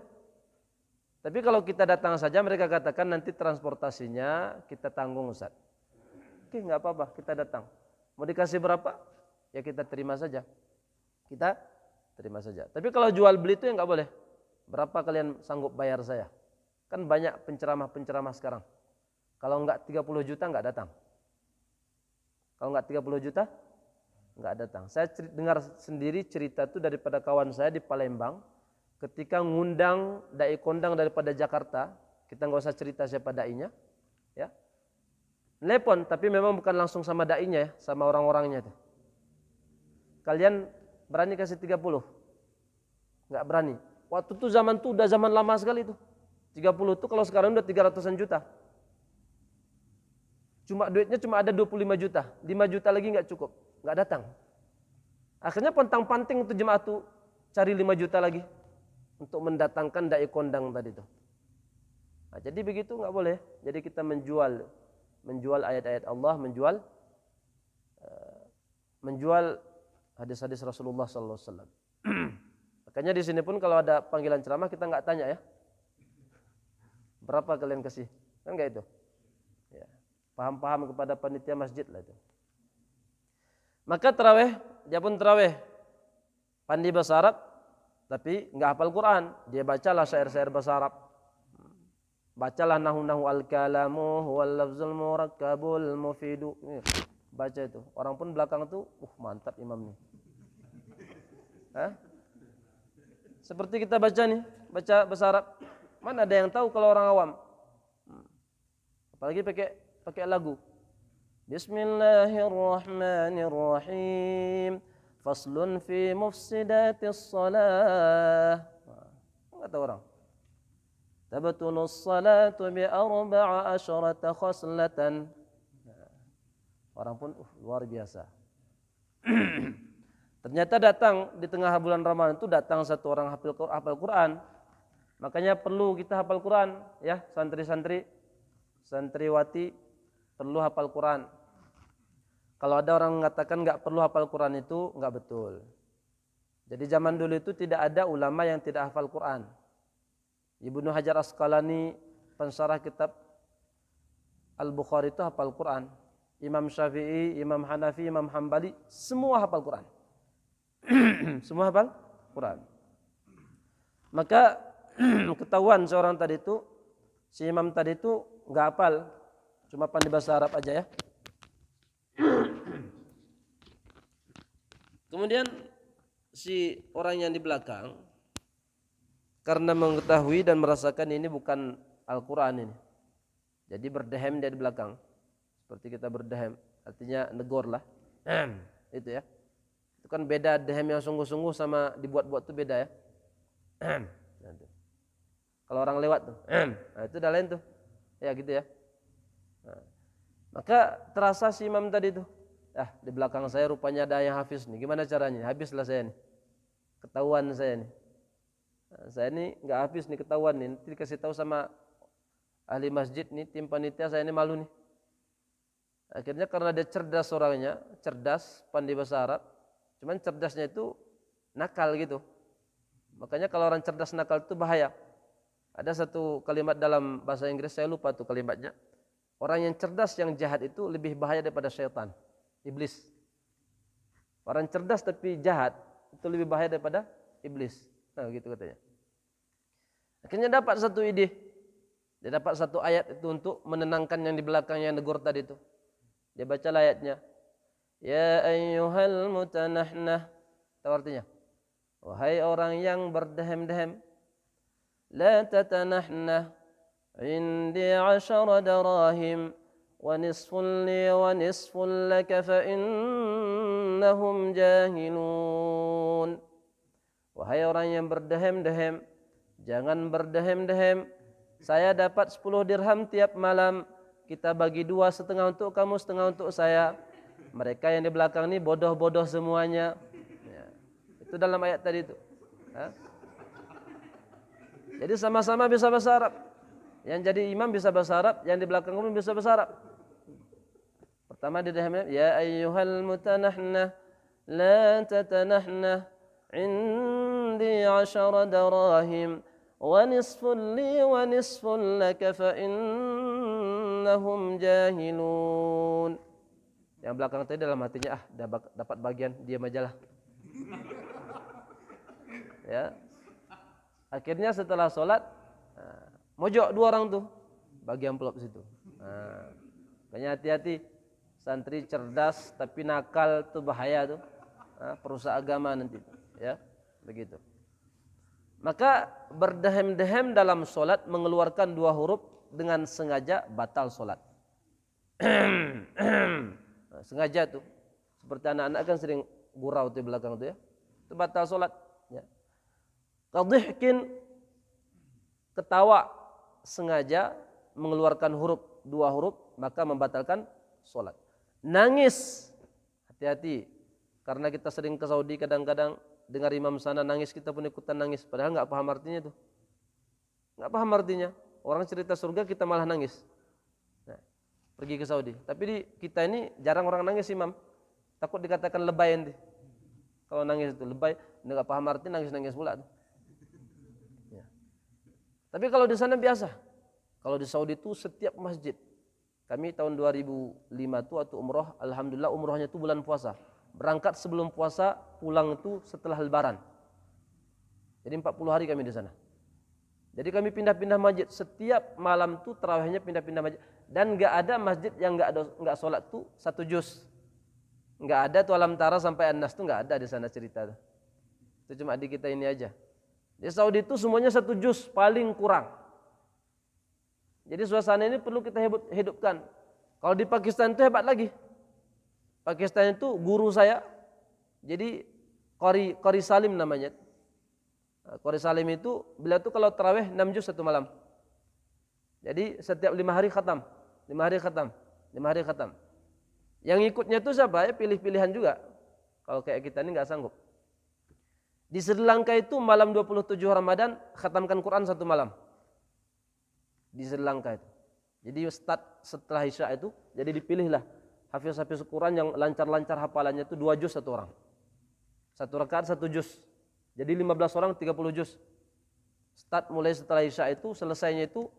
Tapi kalau kita datang saja, mereka katakan nanti transportasinya kita tanggung, Ustaz. Oke, enggak apa-apa, kita datang. Mau dikasih berapa? Ya kita terima saja. Kita terima saja. Tapi kalau jual beli itu yang enggak boleh. Berapa kalian sanggup bayar saya? Kan banyak penceramah-penceramah sekarang. Kalau enggak 30 juta enggak datang. Kalau enggak 30 juta enggak datang. Saya dengar sendiri cerita itu daripada kawan saya di Palembang, ketika ngundang dai kondang daripada Jakarta, kita enggak usah cerita siapa dainya, ya. Telepon, tapi memang bukan langsung sama dainya, ya, sama orang-orangnya itu. Kalian berani kasih 30? Enggak berani. Waktu itu zaman tuh udah zaman lama sekali itu. 30 itu kalau sekarang udah 300-an juta. Cuma duitnya cuma ada 25 juta. 5 juta lagi enggak cukup, enggak datang. Akhirnya pantang-panting untuk jemaah tuh cari 5 juta lagi untuk mendatangkan dai kondang tadi itu. Nah, jadi begitu enggak boleh. Jadi kita menjual ayat-ayat Allah, menjual hadis-hadis Rasulullah sallallahu alaihi wasallam. Makanya di sini pun kalau ada panggilan ceramah kita nggak tanya ya. Berapa kalian kasih? Kan enggak itu. Ya. Paham-paham kepada panitia masjid lah itu. Maka tarawih, dia pun tarawih pandai bahasa Arab tapi enggak hafal Quran. Dia bacalah syair-syair bahasa Arab. Bacalah nahu-nahu al-kalamu huwal lafzul murakkabul mufidu. Baca itu. Orang pun belakang tuh, mantap imam nih. Hah? Seperti kita baca nih, baca bahasa Arab. Mana ada yang tahu kalau orang awam? Apalagi pakai lagu. Bismillahirrahmanirrahim. Faslun fi mufsidatis salah. Enggak tahu orang. Tabtulus salatu bi arba'a asyrata khaslatan. Orang pun luar biasa. Ternyata datang di tengah bulan Ramadan itu datang satu orang hafal Quran. Makanya perlu kita hafal Quran ya, santri-santri, santriwati perlu hafal Quran. Kalau ada orang mengatakan enggak perlu hafal Quran itu enggak betul. Jadi zaman dulu itu tidak ada ulama yang tidak hafal Quran. Ibnu Hajar Asqalani pensyarah kitab Al-Bukhari itu hafal Quran. Imam Syafi'i, Imam Hanafi, Imam Hambali semua hafal Quran. Semua hafal Quran. Maka ketahuan seorang tadi itu, si imam tadi itu enggak hafal, cuma pandai bahasa Arab aja ya. Kemudian si orang yang di belakang karena mengetahui dan merasakan ini bukan Al-Quran ini, jadi berdehem dia di belakang. Seperti kita berdehem, artinya negor lah. Itu ya. Itu kan beda dehem yang sungguh-sungguh sama dibuat-buat itu beda ya. Kalau orang lewat tuh, nah itu udah lain tuh. Ya gitu ya. Nah, maka terasa si imam tadi tuh, di belakang saya rupanya ada yang hafiz nih. Gimana caranya? Habislah saya nih. Ketahuan saya nih. Nah, saya nih nggak hafiz nih, ketahuan nih. Nanti dikasih tahu sama ahli masjid nih, tim panitia saya ini malu nih. Akhirnya karena dia cerdas orangnya, cerdas, pandai bahasa Arab, cuman cerdasnya itu nakal gitu. Makanya kalau orang cerdas nakal itu bahaya. Ada satu kalimat dalam bahasa Inggris, saya lupa tuh kalimatnya. Orang yang cerdas yang jahat itu lebih bahaya daripada syaitan, iblis. Orang cerdas tapi jahat itu lebih bahaya daripada iblis. Nah gitu katanya. Akhirnya dapat satu ide. Dia dapat satu ayat itu untuk menenangkan yang di belakang yang negur tadi itu. Dia baca ayatnya. Ya ayyuhal mutanahnah. Tahu artinya? Wahai orang yang berdehem-dehem. La tatanahnah. Indi 10 darahim. Wa nisfun li wa nisfun laka fa innahum jahilun. Wahai orang yang berdehem-dehem. Jangan berdehem-dehem. Saya dapat 10 dirham tiap malam. Kita bagi 2, setengah untuk kamu, setengah untuk saya. Mereka yang di belakang ini bodoh-bodoh semuanya. Ya. Itu dalam ayat tadi itu. Ha? Jadi sama-sama bisa bahasa Arab. Yang jadi imam bisa bahasa Arab, yang di belakang pun bisa bahasa Arab. Pertama di dalamnya, ya ayyuhal mutanahna, la tatanahna, indi 10 darahim. وَنِصْفٌ لِي وَنِصْفٌ لَكَ فَإِنَّهُمْ جَاهِلُونَ. Yang belakang tadi dalam hatinya dapat bagian, diam aja lah. Ya. Akhirnya setelah sholat mojok 2 orang tuh bagi amplop situ. Makanya hati-hati, santri cerdas tapi nakal tuh bahaya tuh. Perusak agama nanti, ya. Begitu. Maka berdehem-dehem dalam solat mengeluarkan 2 huruf dengan sengaja batal solat. Sengaja tuh. Seperti anak-anak kan sering gurau di belakang tuh ya. Itu batal solat. Ya. Qadhihkin, ketawa sengaja mengeluarkan 2 huruf maka membatalkan solat. Nangis, hati-hati. Karena kita sering ke Saudi kadang-kadang dengar imam sana nangis, kita pun ikutan nangis. Padahal nggak paham artinya tuh. Nggak paham artinya. Orang cerita surga kita malah nangis. Nah, pergi ke Saudi. Tapi kita ini jarang orang nangis imam. Takut dikatakan lebay nanti. kalau nangis itu lebay, enggak paham arti nangis-nangis pula tuh. Ya. Tapi kalau di sana biasa. Kalau di Saudi itu setiap masjid. Kami tahun 2005 tuh waktu umroh, alhamdulillah umrohnya itu bulan puasa. Berangkat sebelum puasa, pulang itu setelah lebaran. Jadi 40 hari kami di sana. Jadi kami pindah-pindah masjid. Setiap malam tuh tarawihnya pindah-pindah masjid. Dan enggak ada masjid yang enggak sholat tuh 1 juz. Enggak ada tuh Alam Tara sampai An-Nas tuh enggak ada di sana cerita tuh. Itu cuma di kita ini aja. Di Saudi itu semuanya 1 juz paling kurang. Jadi suasana ini perlu kita hidupkan. Kalau di Pakistan itu hebat lagi. Pakistan itu guru saya, jadi Qari Salim namanya. Qari Salim itu, beliau itu kalau tarawih 6 juz satu malam. Jadi setiap 5 hari khatam. 5 hari khatam. 5 hari khatam. Yang ikutnya itu siapa? Ya pilih-pilihan juga. Kalau kayak kita ini nggak sanggup. Di Sri Lanka itu malam 27 Ramadan khatamkan Quran satu malam. Di Sri Lanka itu. Jadi setelah Isya itu, jadi dipilihlah hafiz-hafiz Quran yang lancar-lancar hafalannya itu 2 juz satu orang. Satu rakaat 1 juz. Jadi 15 orang 30 juz. Mulai setelah Isya itu, selesainya itu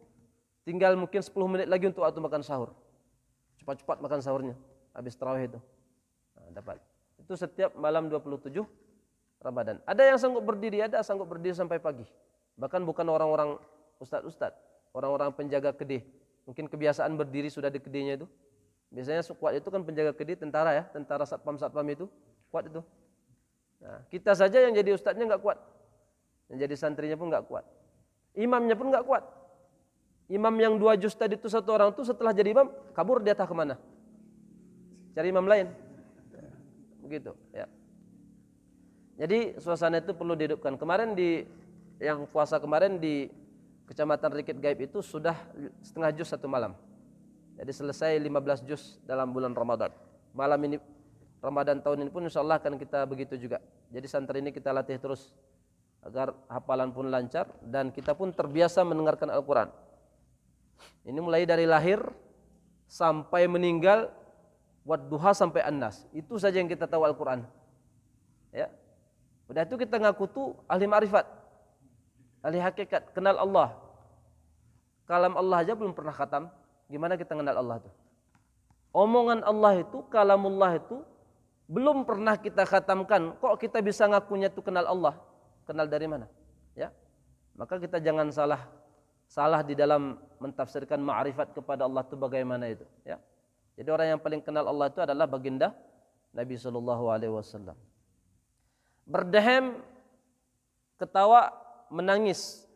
tinggal mungkin 10 menit lagi untuk waktu makan sahur. Cepat-cepat makan sahurnya habis tarawih itu. Nah, dapat. Itu setiap malam 27 Ramadan. Ada yang sanggup berdiri, ada sanggup berdiri sampai pagi. Bahkan bukan orang-orang ustadz, orang-orang penjaga kedai. Mungkin kebiasaan berdiri sudah di kedainya itu. Biasanya kuat itu kan penjaga kedai, tentara ya, tentara satpam itu kuat itu. Nah, kita saja yang jadi ustadznya nggak kuat, yang jadi santrinya pun nggak kuat, imamnya pun nggak kuat. Imam yang 2 juz tadi itu satu orang itu setelah jadi imam kabur, dia entah kemana, cari imam lain, begitu ya. Jadi suasana itu perlu dihidupkan. Kemarin yang puasa kemarin di Kecamatan Rikit Gaib itu sudah setengah juz satu malam. Jadi selesai 15 juz dalam bulan Ramadan. Malam ini Ramadan tahun ini pun insyaallah akan kita begitu juga. Jadi santri ini kita latih terus agar hafalan pun lancar dan kita pun terbiasa mendengarkan Al-Quran. Ini mulai dari lahir sampai meninggal, wadduha sampai An-Nas. Itu saja yang kita tahu Al-Quran. Ya. Udah itu kita ngaku tuh ahli ma'rifat, ahli hakikat, kenal Allah. Kalam Allah aja belum pernah khatam, gimana kita kenal Allah itu? Omongan Allah itu, kalamullah itu belum pernah kita khatamkan, kok kita bisa ngakunya itu kenal Allah? Kenal dari mana? Ya. Maka kita jangan salah di dalam mentafsirkan ma'rifat kepada Allah itu bagaimana itu, ya. Jadi orang yang paling kenal Allah itu adalah baginda Nabi sallallahu alaihi wasallam. Berdehem, ketawa, menangis,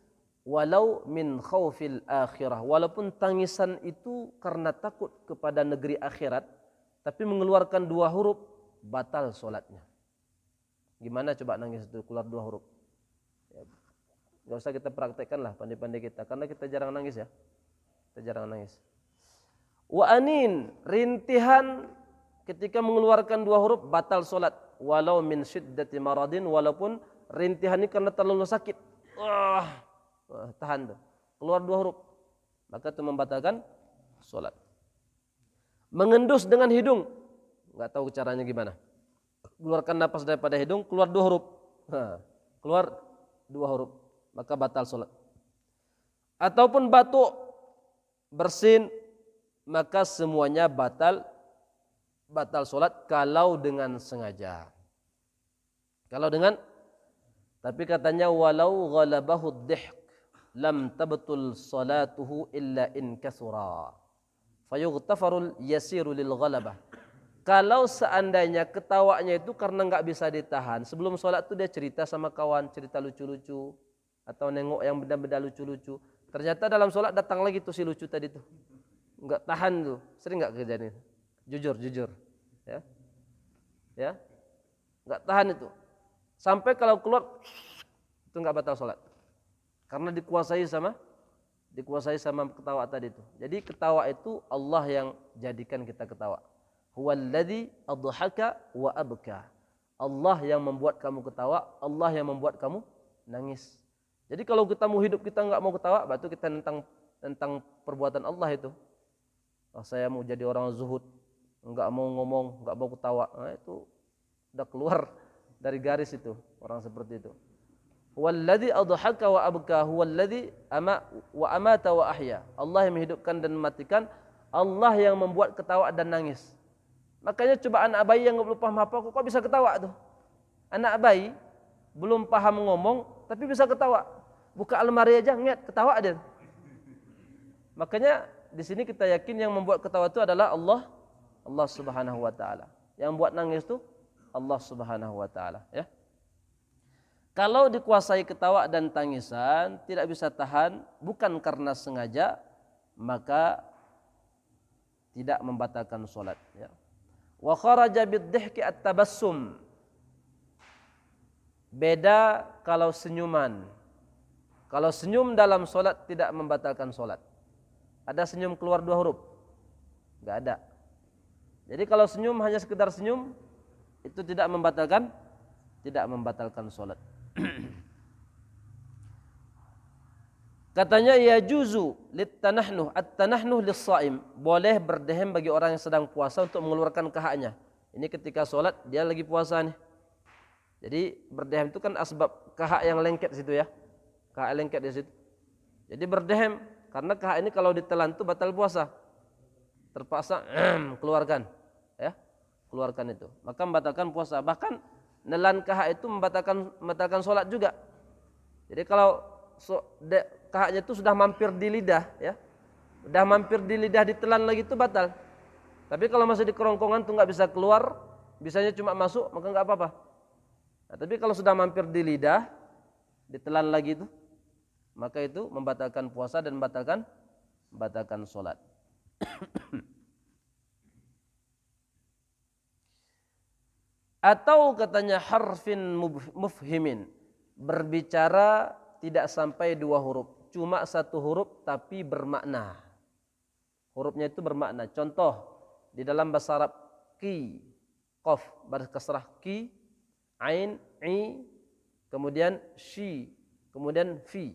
walau min khaufil akhirah, walaupun tangisan itu karena takut kepada negeri akhirat, tapi mengeluarkan 2 huruf, batal solatnya. Gimana coba nangis itu keluar 2 huruf? Ya, gak usah kita praktekkan lah, pandai-pandai kita, karena kita jarang nangis ya, kita jarang nangis. Wa anin, rintihan ketika mengeluarkan 2 huruf, batal solat. Walau min syiddati maradin, walaupun rintihan ini karena terlalu sakit. Tahan tuh. Keluar 2 huruf, maka itu membatalkan solat. Mengendus dengan hidung, nggak tahu caranya gimana. Keluarkan napas daripada hidung, keluar 2 huruf. Keluar 2 huruf, maka batal solat. Ataupun batuk, bersin, maka semuanya batal solat kalau dengan sengaja. Tapi katanya walau ghalabahu dhihk lam tabtul salatuhu illa in kasura fayughtafarul yasiru lil ghalabah. Kalau seandainya ketawanya itu karena enggak bisa ditahan, sebelum salat itu dia cerita sama kawan, cerita lucu-lucu atau nengok yang benda-benda lucu-lucu. Ternyata dalam salat datang lagi tuh si lucu tadi tuh. Enggak tahan tuh. Sering enggak kejadian? Jujur. Ya. Ya. Enggak tahan itu. Sampai kalau keluar itu enggak batal salat. Karena dikuasai sama ketawa tadi itu. Jadi ketawa itu Allah yang jadikan kita ketawa. Huwallazi adhaka wa abka. Allah yang membuat kamu ketawa, Allah yang membuat kamu nangis. Jadi kalau kita mau hidup kita enggak mau ketawa, berarti kita tentang perbuatan Allah itu. Oh, saya mau jadi orang zuhud, enggak mau ngomong, enggak mau ketawa. Nah, itu udah keluar dari garis itu, orang seperti itu. Huwallazi adhaka wa abka, huwallazi amata wa ahya. Allah yang menghidupkan dan mematikan, Allah yang membuat ketawa dan nangis. Makanya coba anak bayi yang belum paham apa kok bisa ketawa tuh. Anak bayi belum paham ngomong tapi bisa ketawa. Buka almari aja nget ketawa dia. Makanya di sini kita yakin yang membuat ketawa itu adalah Allah, Allah Subhanahu wa taala. Yang buat nangis itu Allah Subhanahu wa taala, ya. Kalau dikuasai ketawa dan tangisan tidak bisa tahan bukan karena sengaja, maka tidak membatalkan salat, ya. Wa kharaja bid-dhihki at-tabassum. Beda kalau senyuman. Kalau senyum dalam salat tidak membatalkan salat. Ada senyum keluar 2 huruf? Enggak ada. Jadi kalau senyum hanya sekedar senyum itu tidak membatalkan salat. Katanya ya juzu litanahnuh at-tanahnuh lis-shaim, boleh berdehem bagi orang yang sedang puasa untuk mengeluarkan kahaknya. Ini ketika salat dia lagi puasa nih. Jadi berdehem itu kan asbab kahak yang lengket situ ya. Kahak lengket di situ. Jadi berdehem karena kahak ini kalau ditelan itu batal puasa. Terpaksa keluarkan, ya. Keluarkan itu. Maka membatalkan puasa. Bahkan nelan kahak itu membatalkan salat juga. Jadi kalau kahaknya itu sudah mampir di lidah, ya. Sudah mampir di lidah ditelan lagi itu batal. Tapi kalau masih di kerongkongan tuh nggak bisa keluar, bisanya cuma masuk, maka nggak apa-apa. Nah, tapi kalau sudah mampir di lidah, ditelan lagi itu, maka itu membatalkan puasa dan membatalkan salat. Atau katanya harfin mufhimin, berbicara tidak sampai 2 huruf, cuma 1 huruf tapi bermakna. Hurufnya itu bermakna. Contoh di dalam bahasa Arab ki, qaf berkasrah ki, ain, i, kemudian shi, kemudian fi.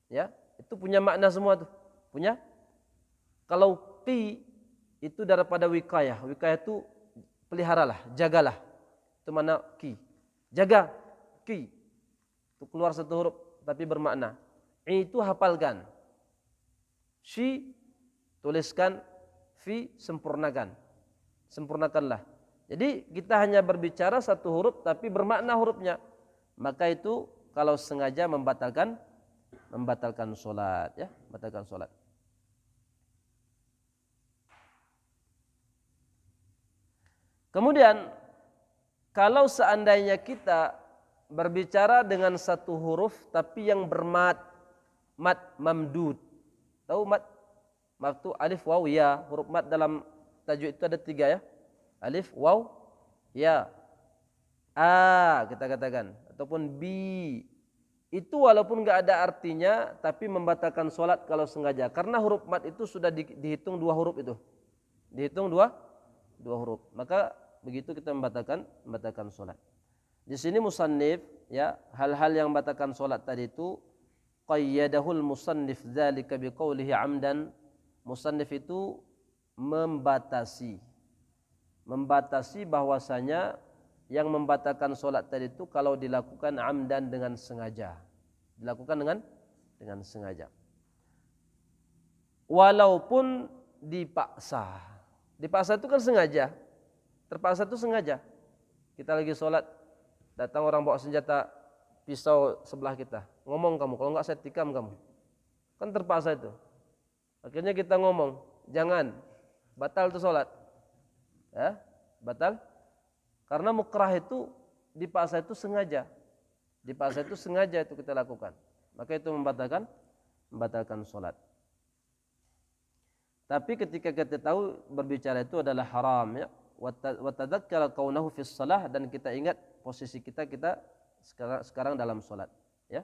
Ya, itu punya makna semua tuh. Punya. Kalau ki itu daripada wikayah. Wikayah itu peliharalah, jagalah. Itu mana ki. Jaga ki. Itu keluar 1 huruf tapi bermakna. I itu hafalkan. Shi tuliskan, fi sempurnakan. Sempurnakanlah. Jadi kita hanya berbicara 1 huruf tapi bermakna hurufnya. Maka itu kalau sengaja membatalkan salat, ya, membatalkan salat. Kemudian kalau seandainya kita berbicara dengan 1 huruf tapi yang bermad, mad mamdud. Tahu mad? Mad itu alif waw ya. Huruf mad dalam tajwid itu ada 3 ya. Alif waw ya. A kita katakan ataupun bi. Itu walaupun enggak ada artinya tapi membatalkan salat kalau sengaja. Karena huruf mad itu sudah dihitung 2 huruf itu. Dihitung 2 huruf. Maka begitu kita membatalkan salat. Di sini musannif, ya, hal-hal yang membatalkan salat tadi itu qayyadahul musannif dzalika biqaulihi amdan. Musannif itu membatasi bahwasanya yang membatalkan salat tadi itu kalau dilakukan amdan dengan sengaja. Dilakukan dengan sengaja. Walaupun dipaksa. Dipaksa itu kan sengaja. Terpaksa itu sengaja. Kita lagi sholat, datang orang bawa senjata pisau sebelah kita. Ngomong kamu, kalau enggak saya tikam kamu. Kan terpaksa itu. Akhirnya kita ngomong, jangan, batal itu sholat. Ya, batal. Karena mukrah itu dipaksa itu sengaja. Dipaksa itu sengaja itu kita lakukan. Maka itu membatalkan sholat. Tapi ketika kita tahu berbicara itu adalah haram, ya. Wa tadzakkara kaunahu fis shalah, dan kita ingat posisi kita sekarang dalam salat, ya.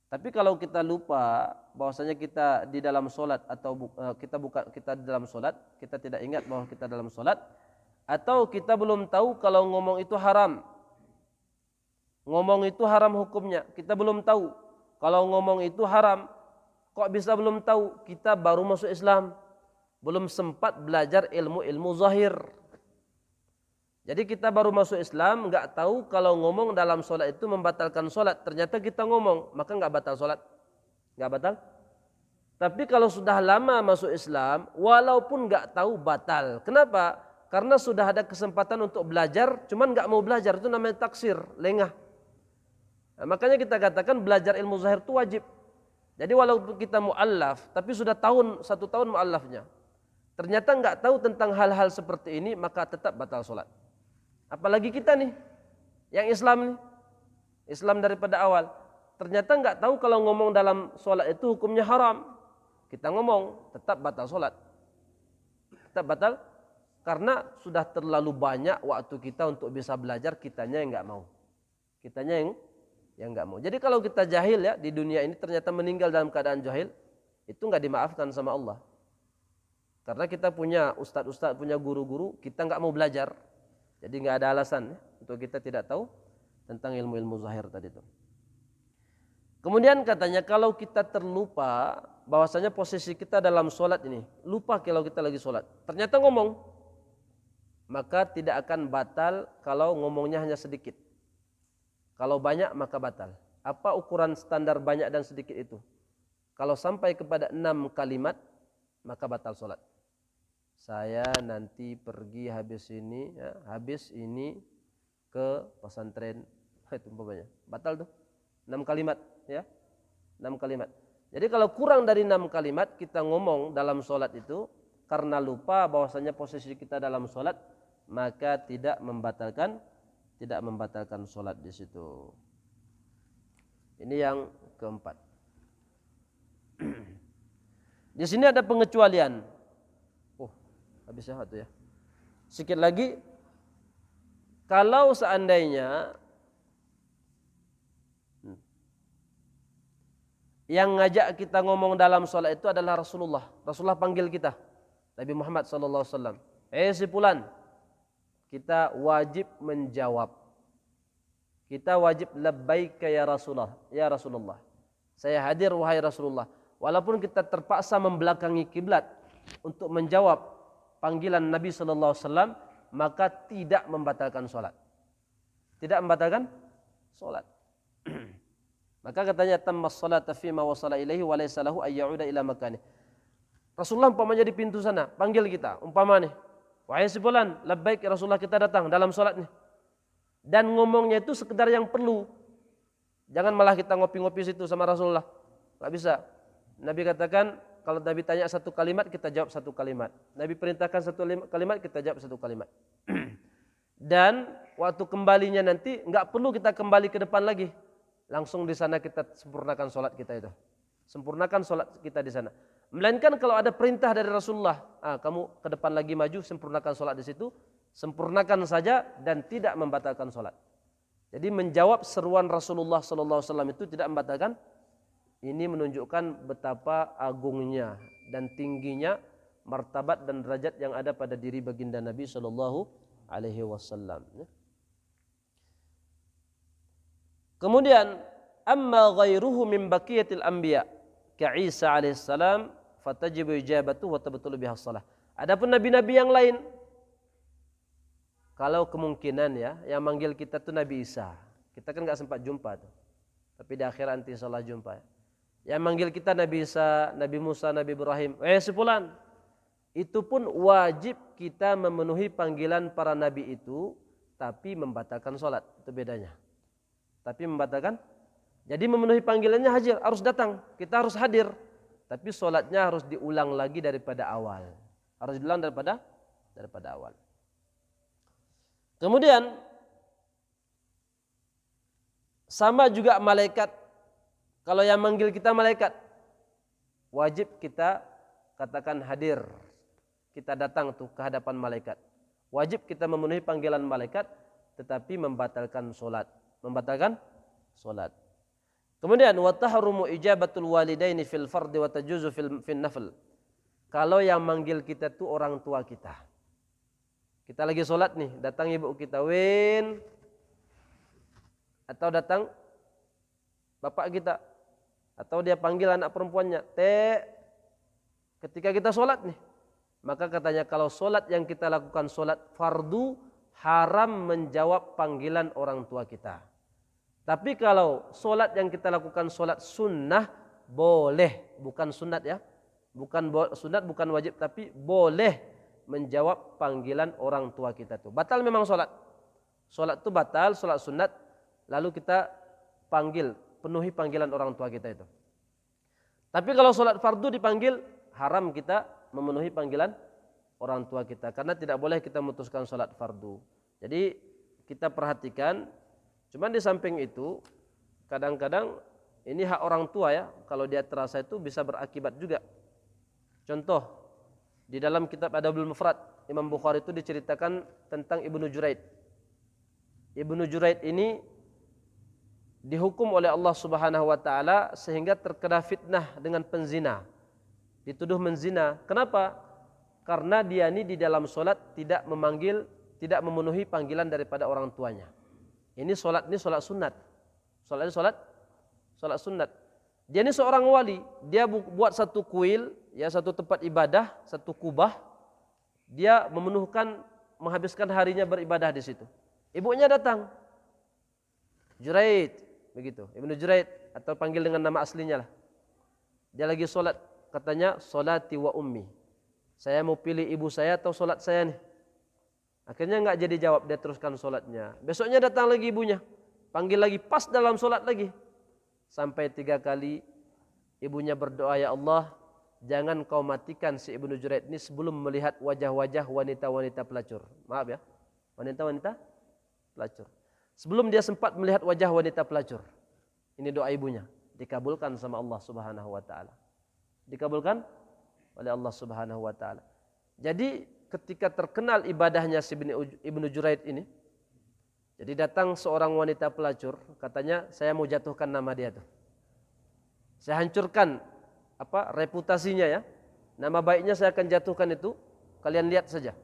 Tapi kalau kita lupa bahwasanya kita di dalam salat atau kita di dalam salat, kita tidak ingat bahwa kita dalam salat, atau kita belum tahu kalau ngomong itu haram. Ngomong itu haram hukumnya, kita belum tahu. Kalau ngomong itu haram, kok bisa belum tahu? Kita baru masuk Islam, belum sempat belajar ilmu-ilmu zahir. Jadi kita baru masuk Islam, nggak tahu kalau ngomong dalam sholat itu membatalkan sholat. Ternyata kita ngomong, maka nggak batal sholat, nggak batal. Tapi kalau sudah lama masuk Islam, walaupun nggak tahu batal. Kenapa? Karena sudah ada kesempatan untuk belajar, cuman nggak mau belajar, itu namanya taksir, lengah. Nah, makanya kita katakan belajar ilmu zahir itu wajib. Jadi walaupun kita mu'allaf, tapi sudah satu tahun mu'allafnya. Ternyata nggak tahu tentang hal-hal seperti ini, maka tetap batal sholat. Apalagi kita nih, yang Islam nih, Islam daripada awal. Ternyata nggak tahu kalau ngomong dalam sholat itu hukumnya haram. Kita ngomong, tetap batal sholat. Tetap batal, karena sudah terlalu banyak waktu kita untuk bisa belajar, kitanya yang nggak mau. Kitanya yang nggak mau. Jadi kalau kita jahil ya, di dunia ini ternyata meninggal dalam keadaan jahil, itu nggak dimaafkan sama Allah. Karena kita punya ustadz-ustadz, punya guru-guru, kita nggak mau belajar. Jadi nggak ada alasan ya, untuk kita tidak tahu tentang ilmu-ilmu zahir tadi itu. Kemudian katanya kalau kita terlupa bahwasanya posisi kita dalam sholat ini, lupa kalau kita lagi sholat, ternyata ngomong, maka tidak akan batal kalau ngomongnya hanya sedikit. Kalau banyak maka batal. Apa ukuran standar banyak dan sedikit itu? Kalau sampai kepada 6 kalimat, maka batal sholat. Saya nanti pergi habis ini ke pesantren, itu umpamanya. Batal tuh. 6 kalimat ya. 6 kalimat. Jadi kalau kurang dari 6 kalimat kita ngomong dalam sholat itu karena lupa bahwasanya posisi kita dalam sholat, maka tidak membatalkan sholat di situ. Ini yang keempat. Di sini ada pengecualian. Habisnya satu ya. Sedikit lagi, kalau seandainya yang ngajak kita ngomong dalam sholat itu adalah Rasulullah. Rasulullah panggil kita, Nabi Muhammad SAW. Si fulan, kita wajib menjawab. Kita wajib labbaika ya Rasulullah. Ya Rasulullah, saya hadir wahai Rasulullah. Walaupun kita terpaksa membelakangi kiblat untuk menjawab panggilan Nabi SAW, maka tidak membatalkan sholat. Tidak membatalkan sholat. Maka katanya tammas salata fima wasala ilaihi wa laysa lahu ay ya'uda ila makani. Rasulullah umpamanya di pintu sana, panggil kita, umpama nih, wahai si fulan, labbaik ya Rasulullah, kita datang dalam sholat nih. Dan ngomongnya itu sekedar yang perlu. Jangan malah kita ngopi-ngopi situ sama Rasulullah. Enggak bisa. Nabi katakan, kalau Nabi tanya satu kalimat, kita jawab satu kalimat. Nabi perintahkan satu kalimat, kita jawab satu kalimat. Dan waktu kembalinya nanti enggak perlu kita kembali ke depan lagi. Langsung di sana kita sempurnakan sholat kita itu. Sempurnakan sholat kita di sana. Melainkan kalau ada perintah dari Rasulullah, kamu ke depan lagi maju, sempurnakan sholat di situ. Sempurnakan saja dan tidak membatalkan sholat. Jadi menjawab seruan Rasulullah SAW itu tidak membatalkan. Ini menunjukkan betapa agungnya dan tingginya martabat dan derajat yang ada pada diri baginda Nabi SAW. Kemudian amma ghairuhu min baqiyatil anbiya ka Isa alaihissalam fatajibu ijabatu wa tabtulu biha shalah. Adapun nabi-nabi yang lain, kalau kemungkinan ya yang manggil kita tuh Nabi Isa. Kita kan enggak sempat jumpa tuh. Tapi di akhir nanti insyaallah jumpa. Yang manggil kita Nabi Isa, Nabi Musa, Nabi Ibrahim, si fulan. Itu pun wajib kita memenuhi panggilan para nabi itu, tapi membatalkan sholat. Itu bedanya. Tapi membatalkan. Jadi memenuhi panggilannya hadir, harus datang. Kita harus hadir. Tapi sholatnya harus diulang lagi daripada awal. Harus diulang daripada awal. Kemudian sama juga malaikat. Kalau yang manggil kita malaikat, wajib kita katakan hadir. Kita datang tuh ke hadapan malaikat. Wajib kita memenuhi panggilan malaikat, tetapi membatalkan solat. Membatalkan solat. Kemudian wa tahrumu ijabatul walidaini fil fardi wa tajuzu fil nafl. Kalau yang manggil kita tuh orang tua kita. Kita lagi solat nih, datang ibu kita, Win. Atau datang bapak kita. Atau dia panggil anak perempuannya, Teh. Ketika kita solat nih, maka katanya kalau solat yang kita lakukan solat fardu haram menjawab panggilan orang tua kita. Tapi kalau solat yang kita lakukan solat sunnah, boleh, bukan sunat ya, bukan sunat, bukan wajib, tapi boleh menjawab panggilan orang tua kita tuh. Batal memang solat. Solat itu batal, solat sunat, lalu kita panggil, penuhi panggilan orang tua kita itu. Tapi kalau solat fardu dipanggil, haram kita memenuhi panggilan orang tua kita, karena tidak boleh kita memutuskan solat fardu. Jadi kita perhatikan. Cuman di samping itu, kadang-kadang ini hak orang tua ya, kalau dia terasa itu bisa berakibat juga. Contoh, di dalam kitab Adabul Mufrad, Imam Bukhari itu diceritakan tentang Ibnu Juraid. Ibnu Juraid ini dihukum oleh Allah Subhanahu wa taala sehingga terkena fitnah dengan penzina. Dituduh menzina. Kenapa? Karena dia ini di dalam solat tidak memenuhi panggilan daripada orang tuanya. Ini solat sunat. Solat sunat. Dia ini seorang wali. Dia buat satu kuil, ya satu tempat ibadah, satu kubah. Dia menghabiskan harinya beribadah di situ. Ibunya datang. Juraid, begitu. Ibnu Juraid, atau panggil dengan nama aslinya lah. Dia lagi solat, katanya solati wa ummi. Saya mau pilih ibu saya atau solat saya nih. Akhirnya enggak jadi jawab, dia teruskan solatnya. Besoknya datang lagi ibunya, panggil lagi, pas dalam solat lagi. Sampai 3 kali ibunya berdoa, ya Allah, jangan kau matikan si Ibnu Juraid ini sebelum melihat wajah-wajah wanita-wanita pelacur. Maaf ya, wanita-wanita pelacur. Sebelum dia sempat melihat wajah wanita pelacur. Ini doa ibunya, dikabulkan sama Allah Subhanahu wa taala. Dikabulkan oleh Allah Subhanahu wa taala. Jadi ketika terkenal ibadahnya si Ibnu Juraid ini, jadi datang seorang wanita pelacur, katanya saya mau jatuhkan nama dia tuh. Saya hancurkan reputasinya ya. Nama baiknya saya akan jatuhkan itu, kalian lihat saja.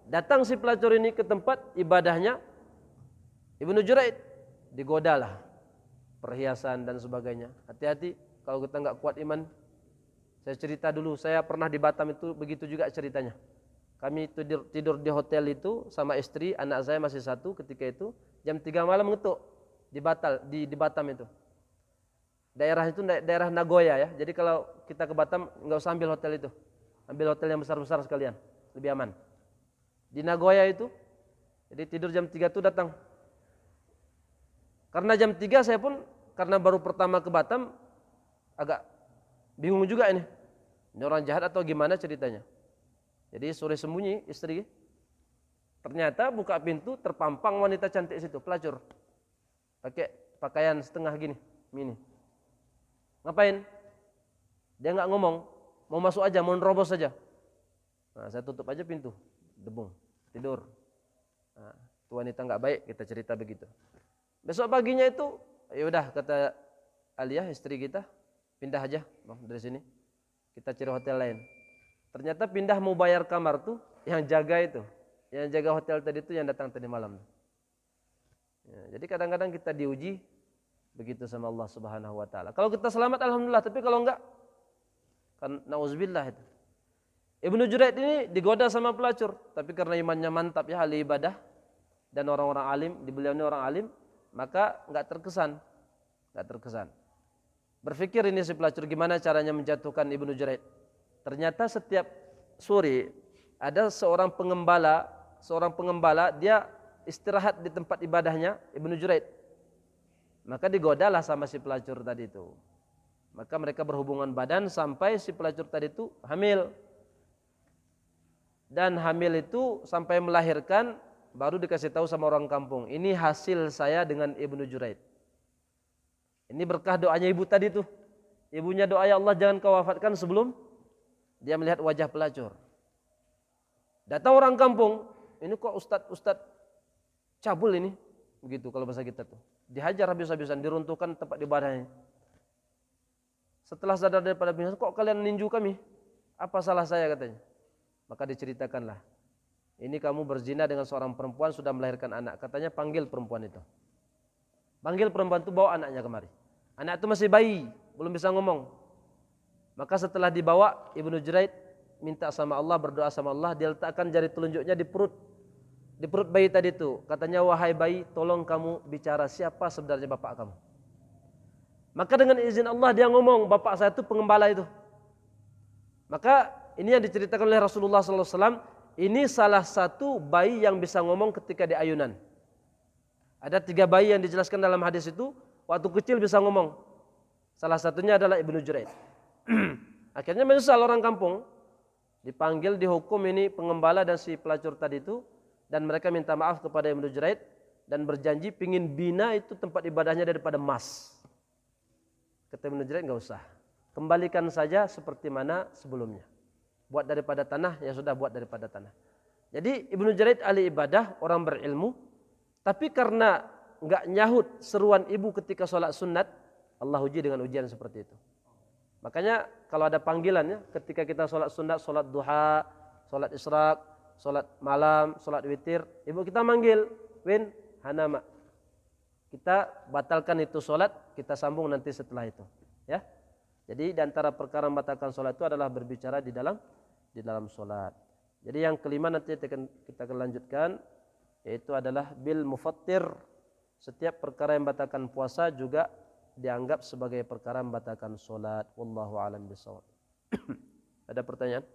Datang si pelacur ini ke tempat ibadahnya Ibnu Juraid, digodalah perhiasan dan sebagainya. Hati-hati kalau kita enggak kuat iman. Saya cerita dulu, saya pernah di Batam itu begitu juga ceritanya. Kami tidur di hotel itu sama istri, anak saya masih 1 ketika itu, jam 3 malam ngetuk di Batam itu. Daerah itu daerah Nagoya ya. Jadi kalau kita ke Batam enggak usah ambil hotel itu. Ambil hotel yang besar-besar sekalian, lebih aman. Di Nagoya itu, jadi tidur jam 3 itu datang. Karena jam 3 saya pun karena baru pertama ke Batam agak bingung juga ini. Ini orang jahat atau gimana ceritanya. Jadi sore sembunyi istri. Ternyata buka pintu, terpampang wanita cantik situ, pelacur. Pakai pakaian setengah gini, mini. Ngapain? Dia enggak ngomong, mau masuk aja, mau nerobos saja. Nah, saya tutup aja pintu, debung, tidur. Nah, tuh wanita enggak baik, kita cerita begitu. Besok paginya itu, ya udah kata Aliyah istri kita, pindah aja dari sini. Kita cari hotel lain. Ternyata pindah mau bayar kamar tuh, yang jaga hotel tadi itu yang datang tadi malam. Ya, jadi kadang-kadang kita diuji begitu sama Allah Subhanahu wa taala. Kalau kita selamat alhamdulillah, tapi kalau enggak kan nauzubillah itu. Ibnu Juraid ini digoda sama pelacur, tapi karena imannya mantap ya, ahli ibadah dan orang-orang alim, di beliau ini orang alim, maka enggak terkesan. Berpikir ini si pelacur gimana caranya menjatuhkan Ibnu Juraid. Ternyata setiap sore ada seorang pengembala dia istirahat di tempat ibadahnya Ibnu Juraid. Maka digodalah sama si pelacur tadi itu. Maka mereka berhubungan badan sampai si pelacur tadi itu hamil. Dan hamil itu sampai melahirkan, baru dikasih tahu sama orang kampung, ini hasil saya dengan Ibnu Juraid. Ini berkah doanya ibu tadi tuh. Ibunya doa, ya Allah jangan kau wafatkan sebelum dia melihat wajah pelacur. Datang orang kampung, ini kok ustad cabul ini, begitu kalau bahasa kita tuh. Dihajar habis-habisan, diruntuhkan tempat ibadahnya. Setelah sadar daripada binasa, kok kalian ninju kami? Apa salah saya katanya? Maka diceritakanlah, ini kamu berzina dengan seorang perempuan, sudah melahirkan anak. Katanya panggil perempuan itu. Panggil perempuan itu, bawa anaknya kemari. Anak itu masih bayi, belum bisa ngomong. Maka setelah dibawa, Ibnu Juraid minta sama Allah, berdoa sama Allah, dia letakkan jari telunjuknya di perut di perut bayi tadi itu. Katanya, wahai bayi, tolong kamu bicara siapa sebenarnya bapak kamu. Maka dengan izin Allah dia ngomong, bapak saya itu pengembala itu. Maka ini yang diceritakan oleh Rasulullah SAW. Ini salah satu bayi yang bisa ngomong ketika di ayunan. Ada 3 bayi yang dijelaskan dalam hadis itu, waktu kecil bisa ngomong. Salah satunya adalah Ibnu Juraid. Akhirnya menyesal orang kampung, dipanggil, dihukum ini pengembala dan si pelacur tadi itu, dan mereka minta maaf kepada Ibnu Juraid dan berjanji pingin bina itu tempat ibadahnya daripada emas. Kata Ibnu Juraid, enggak usah. Kembalikan saja seperti mana sebelumnya. Buat daripada tanah, ya sudah buat daripada tanah. Jadi Ibnu Juraid ahli ibadah, orang berilmu, tapi karena enggak nyahut seruan ibu ketika sholat sunat, Allah uji dengan ujian seperti itu. Makanya kalau ada panggilannya ketika kita sholat sunat, sholat duha, sholat isyraq, sholat malam, sholat witir, ibu kita manggil, Win, Hanama. Kita batalkan itu sholat, kita sambung nanti setelah itu. Ya. Jadi di antara perkara membatalkan sholat itu adalah berbicara di dalam sholat. Jadi yang kelima nanti kita akan lanjutkan, yaitu adalah bil mufattir. Setiap perkara yang membatalkan puasa juga dianggap sebagai perkara membatalkan sholat. Wallahu a'lam bishawab. Ada pertanyaan?